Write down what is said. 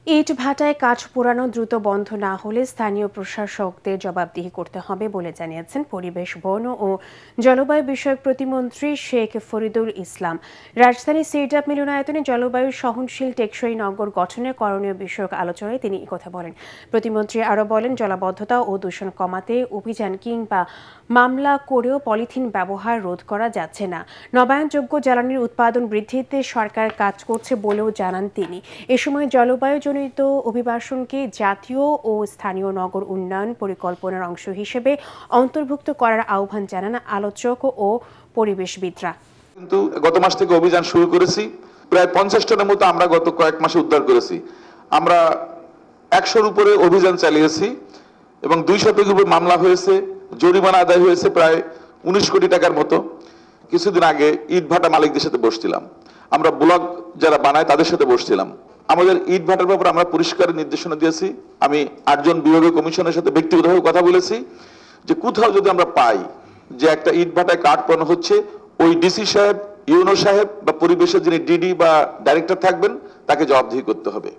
ইট ভাটায় কাঠ পোড়ানো দ্রুত বন্ধ না হলে স্থানীয় প্রশাসকদের জবাবদিহি করতে হবে বলে জানিয়েছেন পরিবেশ, বন ও জলবায়ু বিষয়ক প্রতিমন্ত্রী শেখ ফরিদুল ইসলাম। রাজধানী সিরডাপ মিলনায়তনে জলবায়ু সহনশীল টেকসই নগর গঠনের করণীয় বিষয়ক আলোচনায় তিনি একথা বলেন। প্রতিমন্ত্রী আরও বলেন, জলাবদ্ধতা ও দূষণ কমাতে অভিযান কিংবা মামলা করেও পলিথিন ব্যবহার রোধ করা যাচ্ছে না। নবায়নযোগ্য জ্বালানির উৎপাদন বৃদ্ধিতে সরকার কাজ করছে বলেও জানান তিনি। এ সময় জলবায়ুজনিত অভিবাসনকে জাতীয় ও স্থানীয় নগর উন্নয়ন পরিকল্পনার অংশ হিসেবে অন্তর্ভুক্ত করার আহ্বান জানান আলোচক ও পরিবেশবিদরা। কিন্তু গত মাস থেকে অভিযান শুরু করেছি, প্রায় 50 টনের মতো আমরা গত কয়েক মাসে উদ্ধার করেছি। আমরা 100-র উপরে অভিযান চালিয়েছি এবং 200 উপরে মামলা হয়েছে, জরিমানা আদায় হয়েছে প্রায় 19 কোটি টাকার মতো। কিছুদিন আগে ইট ভাটা মালিকদের সাথে বসছিলাম, আমরা ব্লক যারা বানায় তাদের সাথে বসছিলাম। আমাদের ইট ভাটার ব্যাপারে আমরা পরিষ্কার নির্দেশনা দিয়েছি। আমি 8 জন বিভাগীয় কমিশনের সাথে ব্যক্তিগতভাবে কথা বলেছি যে কোথাও যদি আমরা পাই যে একটা ইট ভাটায় কাঠ পোড়ানো হচ্ছে, ওই ডিসি সাহেব, ইউনো সাহেব বা পরিবেশের যিনি ডিডি বা ডাইরেক্টর থাকবেন তাকে জবাবদিহি করতে হবে।